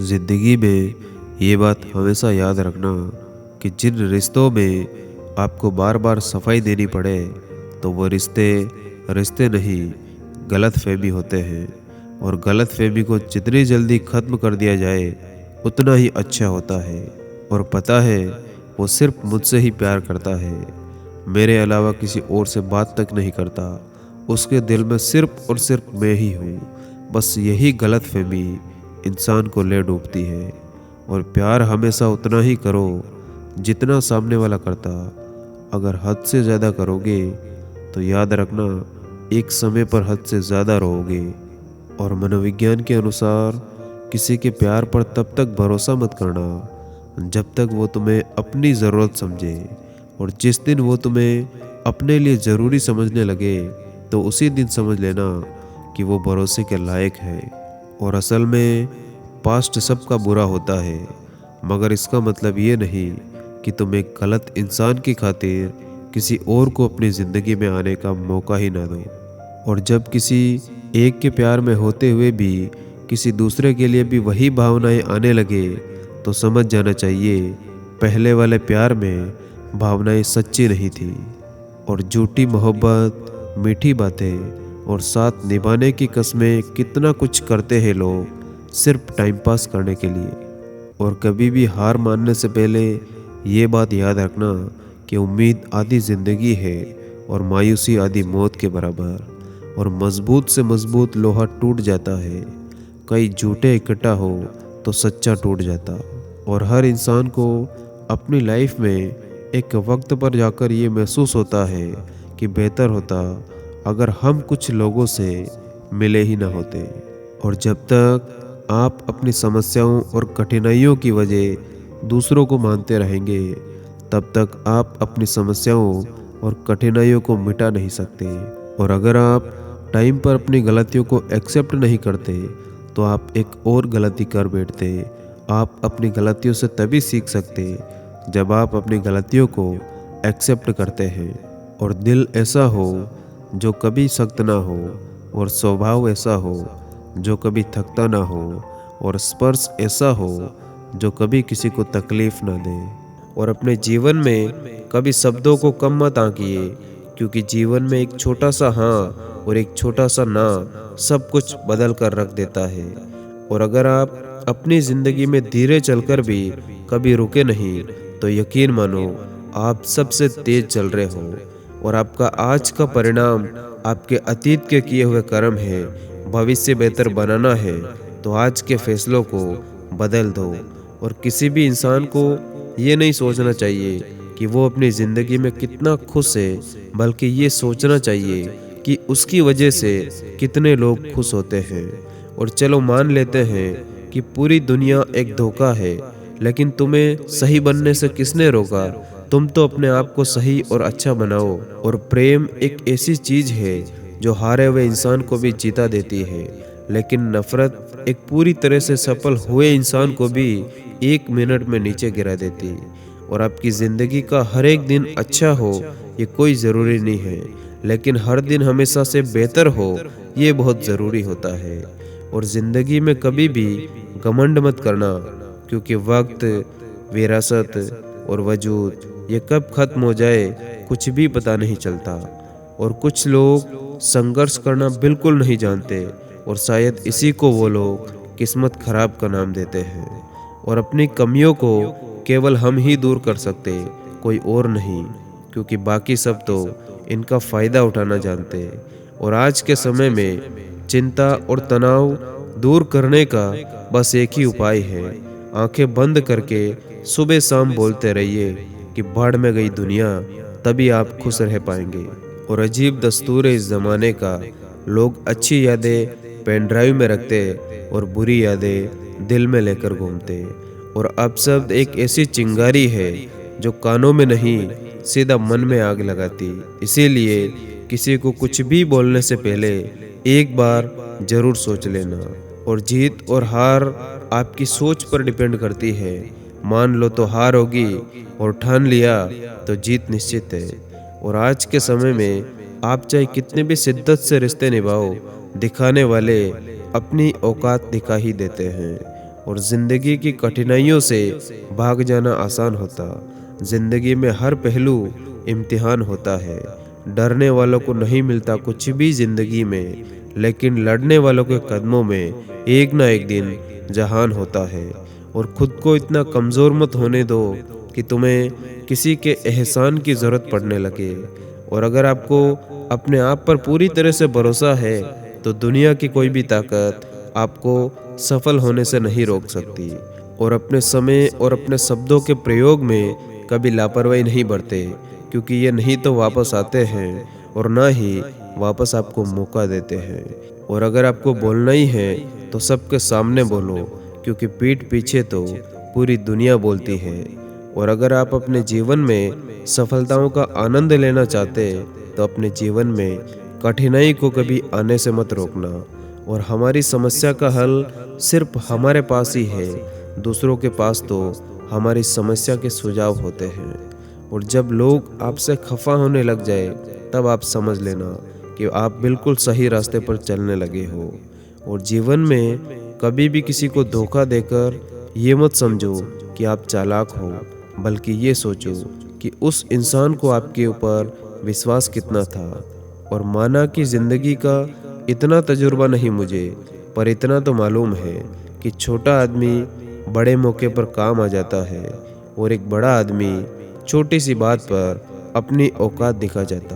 ज़िंदगी में ये बात हमेशा याद रखना कि जिन रिश्तों में आपको बार बार सफाई देनी पड़े तो वो रिश्ते रिश्ते नहीं, गलत फहमी होते हैं। और गलत फहमी को जितनी जल्दी ख़त्म कर दिया जाए उतना ही अच्छा होता है। और पता है, वो सिर्फ मुझसे ही प्यार करता है, मेरे अलावा किसी और से बात तक नहीं करता। उसके दिल में सिर्फ और सिर्फ मैं ही हूँ। बस यही गलत फहमी इंसान को ले डूबती है। और प्यार हमेशा उतना ही करो जितना सामने वाला करता। अगर हद से ज़्यादा करोगे तो याद रखना, एक समय पर हद से ज़्यादा रहोगे। और मनोविज्ञान के अनुसार किसी के प्यार पर तब तक भरोसा मत करना जब तक वो तुम्हें अपनी ज़रूरत समझे। और जिस दिन वो तुम्हें अपने लिए ज़रूरी समझने लगे तो उसी दिन समझ लेना कि वो भरोसे के लायक है। और असल में पास्ट सबका बुरा होता है, मगर इसका मतलब ये नहीं कि तुम एक गलत इंसान की खातिर किसी और को अपनी ज़िंदगी में आने का मौका ही ना दो। और जब किसी एक के प्यार में होते हुए भी किसी दूसरे के लिए भी वही भावनाएं आने लगे तो समझ जाना चाहिए पहले वाले प्यार में भावनाएं सच्ची नहीं थी। और झूठी मोहब्बत, मीठी बातें और साथ निभाने की कस्में कितना कुछ करते हैं लोग सिर्फ टाइम पास करने के लिए। और कभी भी हार मानने से पहले ये बात याद रखना कि उम्मीद आधी ज़िंदगी है और मायूसी आधी मौत के बराबर। और मजबूत से मजबूत लोहा टूट जाता है, कई झूठे इकट्ठा हो तो सच्चा टूट जाता। और हर इंसान को अपनी लाइफ में एक वक्त पर जाकर ये महसूस होता है कि बेहतर होता अगर हम कुछ लोगों से मिले ही ना होते। और जब तक आप अपनी समस्याओं और कठिनाइयों की वजह दूसरों को मानते रहेंगे तब तक आप अपनी समस्याओं और कठिनाइयों को मिटा नहीं सकते। और अगर आप टाइम पर अपनी गलतियों को एक्सेप्ट नहीं करते तो आप एक और गलती कर बैठते। आप अपनी गलतियों से तभी सीख सकते जब आप अपनी गलतियों को एक्सेप्ट करते हैं। और दिल ऐसा हो जो कभी सख्त ना हो, और स्वभाव ऐसा हो जो कभी थकता ना हो, और स्पर्श ऐसा हो जो कभी किसी को तकलीफ ना दे। और अपने जीवन में कभी शब्दों को कम मत आंकिए, क्योंकि जीवन में एक छोटा सा हाँ और एक छोटा सा ना सब कुछ बदल कर रख देता है। और अगर आप अपनी ज़िंदगी में धीरे चलकर भी कभी रुके नहीं तो यकीन मानो आप सबसे तेज चल रहे हो। और आपका आज का परिणाम आपके अतीत के किए हुए कर्म है। भविष्य बेहतर बनाना है तो आज के फैसलों को बदल दो। और किसी भी इंसान को ये नहीं सोचना चाहिए कि वो अपनी ज़िंदगी में कितना खुश है, बल्कि ये सोचना चाहिए कि उसकी वजह से कितने लोग खुश होते हैं। और चलो मान लेते हैं कि पूरी दुनिया एक धोखा है, लेकिन तुम्हें सही बनने से किसने रोका? तुम तो अपने आप को सही और अच्छा बनाओ। और प्रेम एक ऐसी चीज़ है जो हारे हुए इंसान को भी जीता देती है, लेकिन नफरत एक पूरी तरह से सफल हुए इंसान को भी 1 मिनट में नीचे गिरा देती। और आपकी ज़िंदगी का हर एक दिन अच्छा हो ये कोई ज़रूरी नहीं है, लेकिन हर दिन हमेशा से बेहतर हो ये बहुत ज़रूरी होता है। और ज़िंदगी में कभी भी घमंड मत करना, क्योंकि वक्त, विरासत और वजूद ये कब ख़त्म हो जाए कुछ भी पता नहीं चलता। और कुछ लोग संघर्ष करना बिल्कुल नहीं जानते, और शायद इसी को वो लोग किस्मत खराब का नाम देते हैं। और अपनी कमियों को केवल हम ही दूर कर सकते, कोई और नहीं, क्योंकि बाकी सब तो इनका फ़ायदा उठाना जानते। और आज के समय में चिंता और तनाव दूर करने का बस एक ही उपाय है, आंखें बंद करके सुबह शाम बोलते रहिए कि बढ़ में गई दुनिया, तभी आप खुश रह पाएंगे। और अजीब दस्तूर है इस ज़माने का, लोग अच्छी यादें पेन ड्राइव में रखते और बुरी यादें दिल में लेकर घूमते। और अब शब्द एक ऐसी चिंगारी है जो कानों में नहीं सीधा मन में आग लगाती। इसीलिए किसी को कुछ भी बोलने से पहले एक बार जरूर सोच लेना। और जीत और हार आपकी सोच पर डिपेंड करती है। मान लो तो हार होगी, और ठान लिया तो जीत निश्चित है। और आज के समय में आप चाहे कितने भी शिद्दत से रिश्ते निभाओ, दिखाने वाले अपनी औकात दिखा ही देते हैं। और ज़िंदगी की कठिनाइयों से भाग जाना आसान होता। ज़िंदगी में हर पहलू इम्तिहान होता है। डरने वालों को नहीं मिलता कुछ भी ज़िंदगी में, लेकिन लड़ने वालों के कदमों में एक ना एक दिन जहान होता है। और खुद को इतना कमज़ोर मत होने दो कि तुम्हें किसी के एहसान की ज़रूरत पड़ने लगे। और अगर आपको अपने आप पर पूरी तरह से भरोसा है तो दुनिया की कोई भी ताकत आपको सफल होने से नहीं रोक सकती। और अपने समय और अपने शब्दों के प्रयोग में कभी लापरवाही नहीं बरते, क्योंकि ये नहीं तो वापस आते हैं और ना ही वापस आपको मौका देते हैं। और अगर आपको बोलना ही है तो सबके सामने बोलो, क्योंकि पीठ पीछे तो पूरी दुनिया बोलती है। और अगर आप अपने जीवन में सफलताओं का आनंद लेना चाहते तो अपने जीवन में कठिनाई को कभी आने से मत रोकना। और हमारी समस्या का हल सिर्फ हमारे पास ही है, दूसरों के पास तो हमारी समस्या के सुझाव होते हैं। और जब लोग आपसे खफा होने लग जाए तब आप समझ लेना कि आप बिल्कुल सही रास्ते पर चलने लगे हो। और जीवन में कभी भी किसी को धोखा देकर ये मत समझो कि आप चालाक हो, बल्कि ये सोचो कि उस इंसान को आपके ऊपर विश्वास कितना था। और माना कि ज़िंदगी का इतना तजुर्बा नहीं मुझे, पर इतना तो मालूम है कि छोटा आदमी बड़े मौके पर काम आ जाता है और एक बड़ा आदमी छोटी सी बात पर अपनी औकात दिखा जाता।